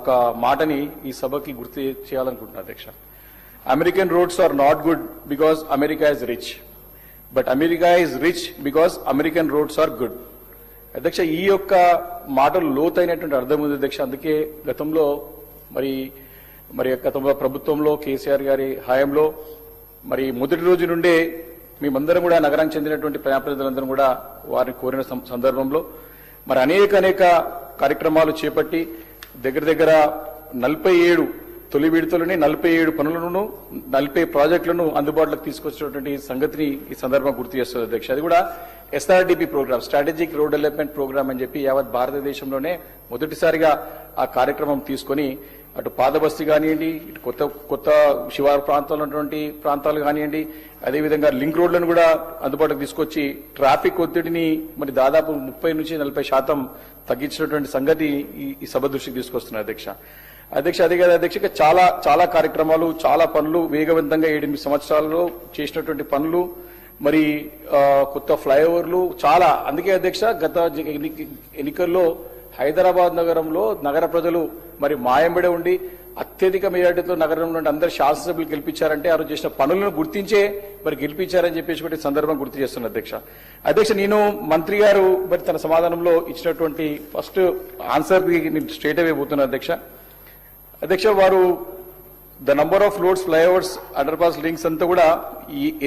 ఒక మాటని ఈ సభకి గుర్తు చేయాలనుకుంటున్నాను అధ్యక్ష. American roads are not good because America is rich, but America is rich because American roads are good. అధ్యక్ష, ఈ యొక్క మాటలు లోతైనటువంటి అర్థం ఉంది అధ్యక్ష. అందుకే గతంలో గతంలో ప్రభుత్వంలో కేసీఆర్ గారి హయాంలో మొదటి రోజు నుండే మేమందరం కూడా నగరానికి చెందినటువంటి ప్రజాప్రతినిధులందరం కూడా వారిని కోరిన సందర్భంలో అనేక కార్యక్రమాలు చేపట్టి దగ్గర 47 తొలి విడతలోనే 47 పనులను 40 ప్రాజెక్టులను అందుబాటులోకి తీసుకొచ్చినటువంటి సంగతిని ఈ సందర్భంగా గుర్తు చేస్తుంది అధ్యక్ష. అది కూడా SRDP programme, strategic road development programme అని చెప్పి యావత్ భారతదేశంలోనే మొదటిసారిగా ఆ కార్యక్రమం తీసుకొని అటు పాదబస్తీ కానివ్వండి, ఇటు కొత్త శివారు ప్రాంతాల్లో ఉన్నటువంటి ప్రాంతాలు కానివ్వండి, అదేవిధంగా లింక్ రోడ్లను కూడా అందుబాటులోకి తీసుకొచ్చి ట్రాఫిక్ ఒత్తిడిని దాదాపు 30 నుంచి 40% తగ్గించినటువంటి సంగతి ఈ సభ దృష్టికి తీసుకొస్తున్నారు అధ్యక్ష. అదే కదా అధ్యక్ష, చాలా కార్యక్రమాలు, చాలా పనులు వేగవంతంగా 7-8 సంవత్సరాలలో చేసినటువంటి పనులు, కొత్త ఫ్లైఓవర్లు చాలా. అందుకే అధ్యక్ష, గత ఎన్నికల్లో హైదరాబాద్ నగరంలో నగర ప్రజలు మాయంబడే ఉండి అత్యధిక మెజార్టీతో నగరంలో అందరు శాసనసభ్యులు గెలిపించారంటే ఆ రోజు చేసిన పనులను గుర్తించే గెలిపించారని చెప్పేసి సందర్భం గుర్తు చేస్తున్నా అధ్యక్ష. నేను మంత్రి గారు తన సమాధానంలో ఇచ్చినటువంటి ఫస్ట్ ఆన్సర్ స్ట్రేట్ అవే పోతున్నా అధ్యక్ష. వారు the number of roads, flyovers, under pass links అంతా కూడా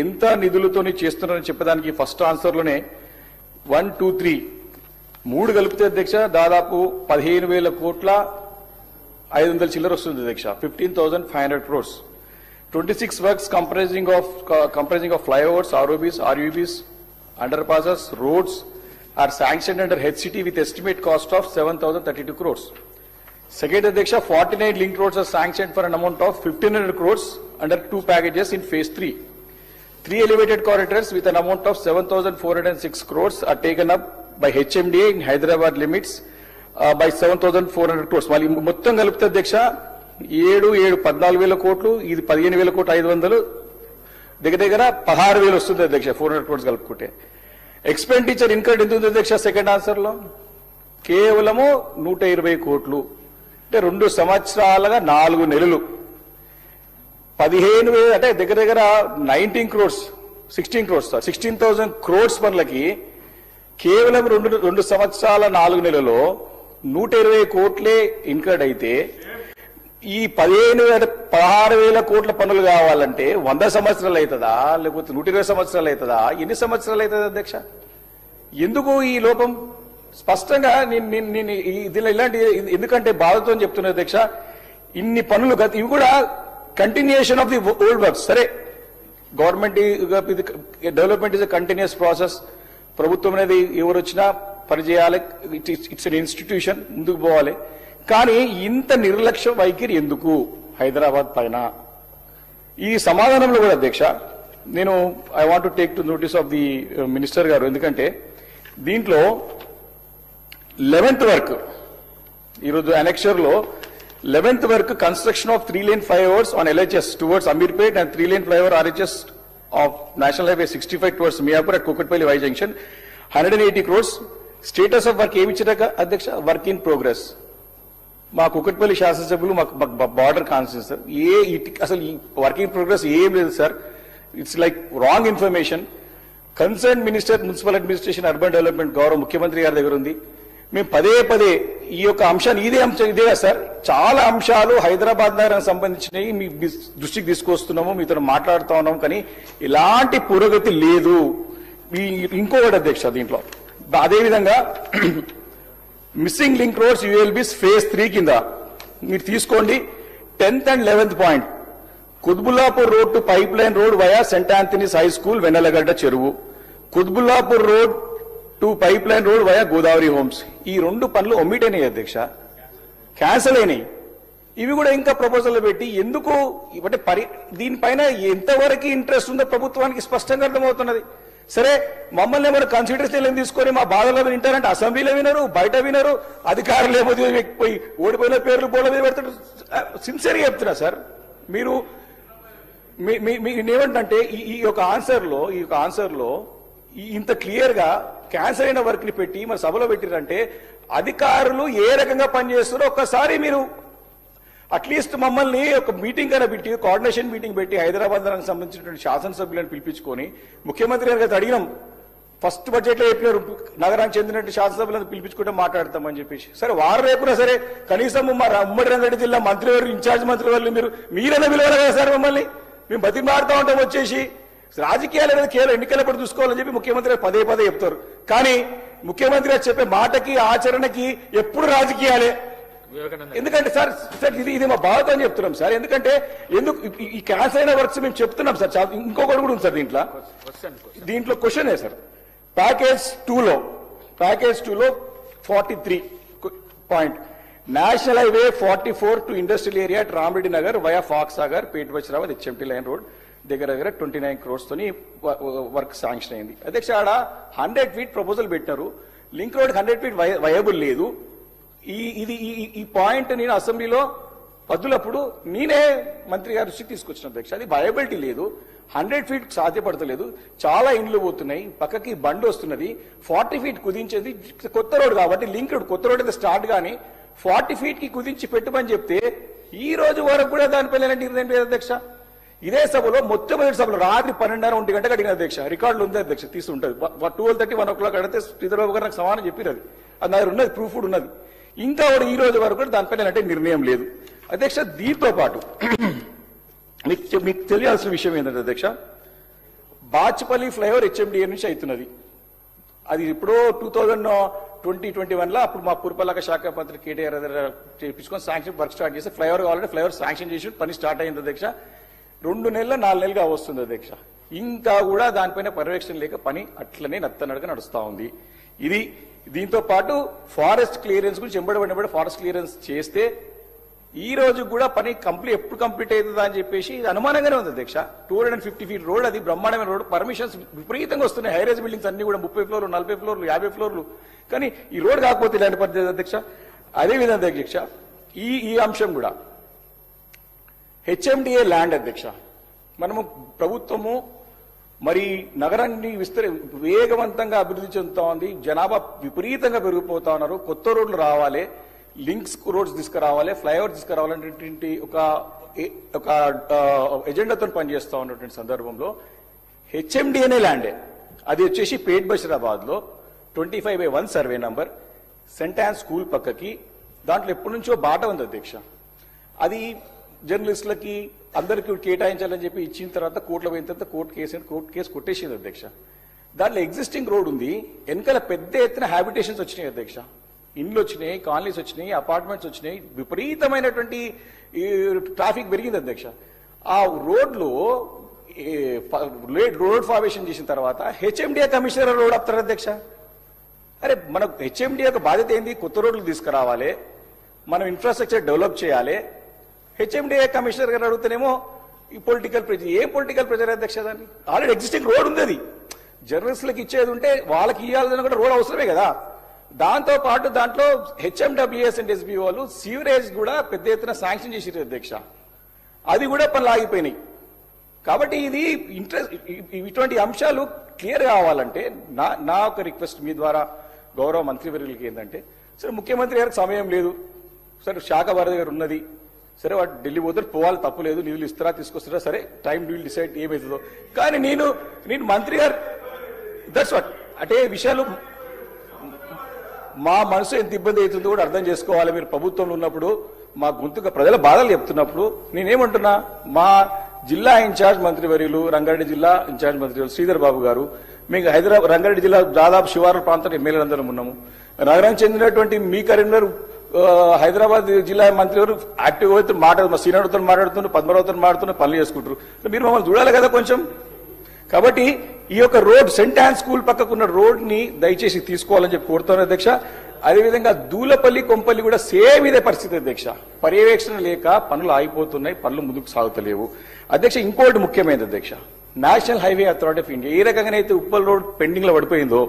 ఎంత నిధులతోని చేస్తున్నారని చెప్పడానికి ఫస్ట్ ఆన్సర్ లోనే 1, 2, 3 3 కలిపితే అధ్యక్ష దాదాపు 15,000 కోట్ల 500 చిల్లర వస్తుంది అధ్యక్ష. 15,500 crores. 26 works comprising of flyovers, ROBs, RUBs, underpasses, roads are sanctioned under HCT with estimate cost of 7,032 crores. Second అధ్యక్ష, 49 link roads are sanctioned for an amount of 1,500 crores under 2 packages in phase 3. 3 elevated corridors with an amount of 7,406 crores are taken up by HMDA in Hyderabad limits by 7,400 crores. మళ్ళీ మొత్తం కలిపితే అధ్యక్ష 14,000 కోట్లు, ఇది 15,000 కోట్లు 500, దగ్గర 16,000 వస్తుంది అధ్యక్ష 400 crores కలుపుకుంటే. ఎక్స్పెండిచర్ ఇన్కర్డ్ ఎంత ఉంది అధ్యక్ష సెకండ్ ఆన్సర్ లో? కేవలము 120 కోట్లు. అంటే 2 సంవత్సరాలుగా 4 నెలలు 15,000 అంటే దగ్గర 19 crores 16 crores 16,000 crores పనులకి కేవలం 2 సంవత్సరాల 4 నెలలో 120 కోట్లే ఇన్కర్డ్ అయితే ఈ 16,000 కోట్ల పనులు కావాలంటే 100 సంవత్సరాలు అవుతుందా, లేకపోతే 120 సంవత్సరాలు అవుతుందా, ఎన్ని సంవత్సరాలు అవుతుంది అధ్యక్ష? ఎందుకు ఈ లోపం? స్పష్టంగా నేను దీనిలో ఇలాంటి ఎందుకంటే బాధతో చెప్తున్నా అధ్యక్ష. ఇన్ని పనులు ఇవి కూడా continuation of the old works. సరే, government development is a continuous process. ప్రభుత్వం అనేది ఎవరు వచ్చినా పనిచేయాలి, ఇట్స్ ఎన్ ఇన్స్టిట్యూషన్, ముందుకు పోవాలి. కానీ ఇంత నిర్లక్ష్య వైఖరి ఎందుకు హైదరాబాద్ పైన? ఈ సమాధానంలో కూడా అధ్యక్ష నేను I want to take to notice of the minister గారు. ఎందుకంటే దీంట్లో 11th వర్క్, ఈరోజు అనెక్షర్ లో 11th work construction of 3-lane flyovers on LHS towards Amirpet and 3-lane flyover RHS of National Highway 65 towards Miapur at Kukatpalli Y Junction 180 crores. Status of work ఏమి ఇచ్చాక అధ్యక్ష? Work in progress. మా కుకట్పల్లి శాసనసభ్యులు మాకు border constituency sir, అసలు ఈ work in progress ఏం లేదు sir. It's like wrong information. Concern minister municipal administration urban development గౌరవ ముఖ్యమంత్రి గారి దగ్గర ఉంది. మేము పదే ఈ యొక్క అంశాన్ని ఇదే సార్, చాలా అంశాలు హైదరాబాద్ నగరానికి సంబంధించినవి మీ దృష్టికి తీసుకొస్తున్నాము, మీతో మాట్లాడుతూ ఉన్నాము, కానీ ఇలాంటి పురోగతి లేదు. ఇంకొకటి అధ్యక్ష దీంట్లో అదేవిధంగా missing link roads ULBs phase 3 కింద మీరు తీసుకోండి. 10th and 11th point, Quthbullapur road to pipeline road via saint Anthony's high school Vennelagadda చెరువు, Quthbullapur road to pipeline road via Godavari homes. ఈ 2 పనులు ఒమిట్ అయినాయి అధ్యక్ష, క్యాన్సిల్ అయినాయి. ఇవి కూడా ఇంకా ప్రపోజల్ పెట్టి ఎందుకు అంటే దీనిపైన ఎంతవరకు ఇంట్రెస్ట్ ఉందో ప్రభుత్వానికి స్పష్టంగా అర్థమవుతున్నది. సరే, మమ్మల్ని ఏమైనా కన్సిడరేషన్ తీసుకొని మా బాధలో వింటారంటే అసెంబ్లీలో వినరు, బయట వినరు, అధికారులు ఏమో పోయి ఓడిపోయిన పేర్లు బోర్డు మీద పెడతారు. సిన్సియర్గా చెప్తున్నా సార్, మీరు ఏమంటే ఈ యొక్క ఆన్సర్ లో ఇంత క్లియర్ గా క్యాన్సర్ అయిన వర్క్ ని పెట్టి మరి సభలో పెట్టిరంటే అధికారులు ఏ రకంగా పనిచేస్తారో ఒక్కసారి మీరు అట్లీస్ట్ మమ్మల్ని ఒక మీటింగ్ అయినా పెట్టి కోఆర్డినేషన్ మీటింగ్ పెట్టి హైదరాబాద్ నగరానికి సంబంధించినటువంటి శాసనసభ్యులను పిలిపించుకొని ముఖ్యమంత్రి గారికి అడిగినాం. ఫస్ట్ బడ్జెట్ లో చెప్పినారు నగరానికి చెందినట్టు శాసనసభ్యులను పిలిపించుకుంటే మాట్లాడతామని చెప్పేసి. సరే వారు రేపునా సరే కనీసం మా ఉమ్మడి రంగారెడ్డి జిల్లా మంత్రివారు ఇన్ఛార్జ్ మంత్రి వాళ్ళు మీరైనా పిలవాలి కదా సార్ మమ్మల్ని. మేము బతిమాడుతూ ఉంటాం వచ్చేసి రాజకీయాలు అనేది కేవలం ఎన్నికలప్పుడు చూసుకోవాలని చెప్పి ముఖ్యమంత్రి పదే పదే చెప్తారు. కానీ ముఖ్యమంత్రి గారు చెప్పే మాటకి ఆచరణకి ఎప్పుడు రాజకీయాలే. ఎందుకంటే సార్ ఇది మా బాధతో అని చెప్తున్నాం సార్. ఎందుకంటే ఈ క్యాన్సర్ అయిన వర్క్స్ మేము చెప్తున్నాం సార్. ఇంకొకటి కూడా ఉంది సార్ దీంట్లో క్వశ్చన్ సార్. ప్యాకేజ్ 2లో 43 point national highway 44 to industrial area Ramareddy Nagar via Fox Sagar Pet Bachirabad HMT line road దగ్గర 29 crores తోని వర్క్ శాంక్షన్ అయింది. అధ్యక్ష ఆడ 100 feet ప్రపోజల్ పెట్టినారు. లింక్ రోడ్ 100 feet వయబుల్ లేదు. ఈ పాయింట్ నేను అసెంబ్లీలో పద్దులప్పుడు నేనే మంత్రి గారి దృష్టికి తీసుకొచ్చిన అధ్యక్ష. అది వయబిలిటీ లేదు, 100 feet సాధ్యపడతలేదు. చాలా ఇండ్లు పోతున్నాయి, పక్కకి బండి వస్తున్నది. 40 feet కుదించేది కొత్త రోడ్ కాబట్టి లింక్ రోడ్ కొత్త రోడ్ అయితే స్టార్ట్ గానీ 40 feet కి కుదించి పెట్టమని చెప్తే ఈ రోజు వరకు కూడా దానిపైన ఎలాంటి నిర్ణయం లేదు అధ్యక్ష. ఇదే సభలో మొట్టమొదటి సభలో రాత్రి 12:30 1 గంటకు అడిగిన అధ్యక్ష. రికార్డులు ఉంది అధ్యక్ష, తీసుంటది. 12:30 1 o'clock అడిగితే శ్రీధరబాబు గారు నాకు సమానం చెప్పారు. అది నా దగ్గర ఉన్నది, ప్రూఫ్ కూడా ఉన్నది. ఇంకా కూడా ఈ రోజు వరకు కూడా దానిపైన ఎలాంటి నిర్ణయం లేదు అధ్యక్ష. దీంతో పాటు మీకు తెలియాల్సిన విషయం ఏంటంటే అధ్యక్ష, బాచ్పల్లి ఫ్లైఓవర్ హెచ్ఎండిఏ నుంచి అవుతున్నది. అది ఎప్పుడో 2020-21లో అప్పుడు మా పురపాలక శాఖ మంత్రి కేటీఆర్ చేయించుకొని శాంక్షన్ వర్క్ స్టార్ట్ చేసి ఫ్లైఓవర్ కావాలంటే ఫ్లైఓవర్ శాంక్షన్ చేసి పని స్టార్ట్ అయింది అధ్యక్ష. 2 నెలలు 4 నెలలుగా వస్తుంది అధ్యక్ష. ఇంకా కూడా దానిపైన పర్యవేక్షణ లేక పని అట్లనే నత్తనడక నడుస్తా ఉంది. ఇది దీంతో పాటు ఫారెస్ట్ క్లియరెన్స్ గురించి వెంబడి ఫారెస్ట్ క్లియరెన్స్ చేస్తే ఈ రోజు కూడా పని ఎప్పుడు కంప్లీట్ అవుతుందా అని చెప్పేసి అనుమానంగానే ఉంది అధ్యక్ష. 250 feet రోడ్, అది బ్రహ్మాండమైన రోడ్. పర్మిషన్స్ విపరీతంగా వస్తున్నాయి. హైరేజ్ బిల్డింగ్స్ అన్ని కూడా 30 floors 40 floors 50 floors. కానీ ఈ రోడ్ కాకపోతే ఇలాంటి పరిస్థితి అధ్యక్ష. అదేవిధంగా అధ్యక్ష ఈ అంశం కూడా హెచ్ఎండిఏ ల్యాండ్ అధ్యక్ష. మనము ప్రభుత్వము మరి నగరాన్ని వేగవంతంగా అభివృద్ధి చెందుతా ఉంది. జనాభా విపరీతంగా పెరిగిపోతా ఉన్నారు. కొత్త రోడ్లు రావాలి, లింక్స్ రోడ్స్ తీసుకురావాలి, ఫ్లైఓవర్ తీసుకురావాలనేటువంటి ఒక ఎజెండాతో పనిచేస్తా ఉన్నటువంటి సందర్భంలో హెచ్ఎండిఏనే ల్యాండే. అది వచ్చేసి పేట్ బషీరాబాద్ లో 25/1 సర్వే నంబర్ సెంటాన్ స్కూల్ పక్కకి. దాంట్లో ఎప్పటి నుంచో బాట ఉంది అధ్యక్ష. అది జర్నలిస్టులకి అందరికీ కేటాయించాలని చెప్పి ఇచ్చిన తర్వాత కోర్టులో పోయిన తర్వాత కోర్టు కేసు కొట్టేసింది అధ్యక్ష. దాంట్లో ఎగ్జిస్టింగ్ రోడ్ ఉంది, వెనకాల పెద్ద ఎత్తున హ్యాబిటేషన్స్ వచ్చినాయి అధ్యక్ష. ఇండ్లు వచ్చినాయి, కాలనీస్ వచ్చినాయి, అపార్ట్మెంట్స్ వచ్చినాయి, విపరీతమైనటువంటి ట్రాఫిక్ పెరిగింది అధ్యక్ష. ఆ రోడ్లో రోడ్ ఫార్మేషన్ చేసిన తర్వాత హెచ్ఎండిఏ కమిషనర్ రోడ్ ఆపుతారు అధ్యక్ష. అరే మనకు హెచ్ఎండిఏ యొక్క బాధ్యత ఏంది? కొత్త రోడ్లు తీసుకురావాలి, మనం ఇన్ఫ్రాస్ట్రక్చర్ డెవలప్ చేయాలి. హెచ్ఎండిఏ కమిషనర్ గారు అడుగుతానేమో ఈ పొలిటికల్ ప్రెజర్. ఏం పొలిటికల్ ప్రెజర్ అధ్యక్ష? దాన్ని ఆల్రెడీ ఎగ్జిస్టింగ్ రోడ్ ఉంది. అది జర్నలిస్టులకు ఇచ్చేది ఉంటే వాళ్ళకి ఇవ్వాలని కూడా రోడ్ అవసరమే కదా. దాంతో పాటు దాంట్లో హెచ్ఎండబ్ల్యూఎస్ అండ్ ఎస్బీ వాళ్ళు సీవరేజ్ కూడా పెద్ద ఎత్తున శాంక్షన్ చేసారు అధ్యక్ష. అది కూడా పనులు ఆగిపోయినాయి. కాబట్టి ఇది ఇటువంటి అంశాలు క్లియర్ కావాలంటే నా ఒక రిక్వెస్ట్ మీ ద్వారా గౌరవ మంత్రివర్యులకి ఏంటంటే, సరే ముఖ్యమంత్రి గారికి సమయం లేదు, సరే శాఖ వారి గారు ఉన్నది, సరే వాడు ఢిల్లీ పోతే పోవాలి, తప్పులేదు, నిధులు ఇస్తారా తీసుకొస్తారా, సరే టైం విల్ డిసైడ్ ఏమవుతుందో. కానీ నేను మంత్రి గారు దట్స్ వాట్ అంటే విషయాలు మా మనసు ఎంత ఇబ్బంది అవుతుందో కూడా అర్థం చేసుకోవాలి. మీరు ప్రభుత్వంలో ఉన్నప్పుడు మా గొంతుగా ప్రజల బాధలు చెప్తున్నప్పుడు నేనేమంటున్నా, మా జిల్లా ఇన్ఛార్జ్ మంత్రివర్యులు రంగారెడ్డి జిల్లా ఇన్ఛార్జ్ మంత్రివర్యులు శ్రీధర్ బాబు గారు, మీకు హైదరాబాద్ రంగారెడ్డి జిల్లా దాదాపు శివారు ప్రాంతంలో ఎమ్మెల్యేలు అందరం ఉన్నాము. నగరానికి చెందినటువంటి మీ కరీంనగర్ హైదరాబాద్ జిల్లా మంత్రి గారు యాక్టివ్ అయితే మాట్లాడుతున్నారు, శ్రీనాథుతో మాట్లాడుతున్నారు, పద్మరావుతో మాట్లాడుతున్నారు, పనులు చేసుకుంటారు. మీరు మమ్మల్ని చూడాలి కదా కొంచెం. కాబట్టి ఈ యొక్క రోడ్ సెంటాన్ స్కూల్ పక్కకున్న రోడ్ ని దయచేసి తీసుకోవాలని చెప్పి కోరుతాను అధ్యక్ష. అదేవిధంగా దూలపల్లి కొంపల్లి కూడా సేమ్ ఇదే పరిస్థితి అధ్యక్ష. పర్యవేక్షణ లేక పనులు ఆగిపోతున్నాయి, పనులు ముందుకు సాగుతలేవు అధ్యక్ష. ఇంకోటి ముఖ్యమైనది అధ్యక్ష, national highway authority of India ఏ రకంగానైతే ఉప్పల్ రోడ్ పెండింగ్ లో పడిపోయిందో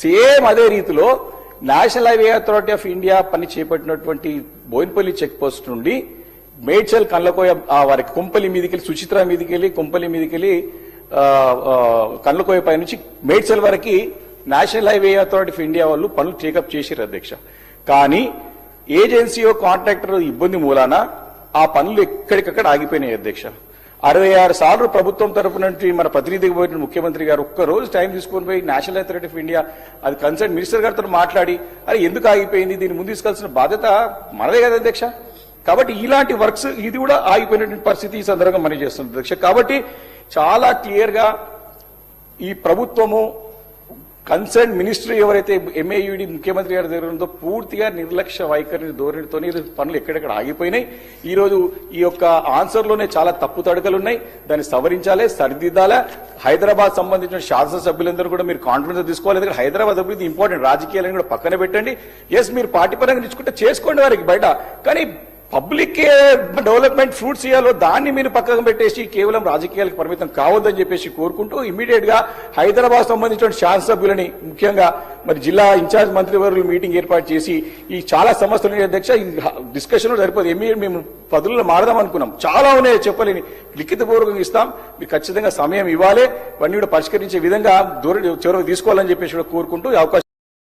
సేమ్ అదే రీతిలో national highway authority of India పని చేపట్టినటువంటి బోయినపల్లి చెక్ పోస్ట్ నుండి మేడ్చల్ కండ్లకోయ వారికి కొంపల్లి మీదకెళ్ళి సుచిత్ర మీదకెళ్ళి కొంపల్లి మీదకెళ్ళి కండ్లకోయ పై నుంచి మేడ్చల్ వరకు national highway authority of India వాళ్ళు పనులు టేకప్ చేశారు అధ్యక్ష. కానీ ఏజెన్సీ కాంట్రాక్టర్ ఇబ్బంది మూలాన ఆ పనులు ఎక్కడికక్కడ ఆగిపోయినాయి అధ్యక్ష. 66 సార్లు ప్రభుత్వం తరఫు నుంచి మన ప్రతినిధికి పోయిన ముఖ్యమంత్రి గారు ఒక్క రోజు టైం తీసుకొని పోయి నేషనల్ అథారిటీ ఆఫ్ ఇండియా అది కన్సర్న్ మినిస్టర్ గారితో మాట్లాడి అరే ఎందుకు ఆగిపోయింది, దీన్ని ముందు తీసుకోవాల్సిన బాధ్యత మనదే కదా అధ్యక్ష. కాబట్టి ఇలాంటి వర్క్స్ ఇది కూడా ఆగిపోయినటువంటి పరిస్థితి ఈ సందర్భంగా మనం చేస్తుంది అధ్యక్ష. కాబట్టి చాలా క్లియర్ గా ఈ ప్రభుత్వము కన్సర్న్ మినిస్ట్రీ ఎవరైతే ఎంఏయుడి ముఖ్యమంత్రి గారి దగ్గర ఉందో పూర్తిగా నిర్లక్ష్య వైఖరి ధోరణితో పనులు ఎక్కడెక్కడ ఆగిపోయినాయి. ఈ రోజు ఈ యొక్క ఆన్సర్లోనే చాలా తప్పు తడకలు ఉన్నాయి, దాన్ని సవరించాలి, సరిదిద్దాలా. హైదరాబాద్ సంబంధించిన శాసనసభ్యులందరూ కూడా మీరు కాన్ఫిడెన్స్ తీసుకోవాలి. ఎందుకంటే హైదరాబాద్ అభివృద్ధి ఇంపార్టెంట్, రాజకీయాలను కూడా పక్కన పెట్టండి. ఎస్ మీరు పార్టీ పరంగా నిచ్చుకుంటే చేసుకోండి వారికి బయట, కానీ పబ్లిక్ డెవలప్మెంట్ ఫ్రూట్స్ ఇవ్వాలో దాన్ని మీరు పక్కన పెట్టేసి కేవలం రాజకీయాలకు పరిమితం కావద్దని చెప్పేసి కోరుకుంటూ ఇమీడియట్ గా హైదరాబాద్ సంబంధించిన శాసనసభ్యులని ముఖ్యంగా మరి జిల్లా ఇన్ఛార్జ్ మంత్రివర్యులు మీటింగ్ ఏర్పాటు చేసి ఈ చాలా సమస్యలు అధ్యక్ష ఈ డిస్కషన్ సరిపోదు. ఇమీడియట్ మేము పదుల్లో మారదాం అనుకున్నాం, చాలా ఉన్నాయి చెప్పలేని, లిఖితపూర్వకంగా ఇస్తాం, మీకు ఖచ్చితంగా సమయం ఇవ్వాలి, ఇవన్నీ కూడా పరిష్కరించే విధంగా చొరవ తీసుకోవాలని చెప్పేసి కూడా కోరుకుంటూ అవకాశం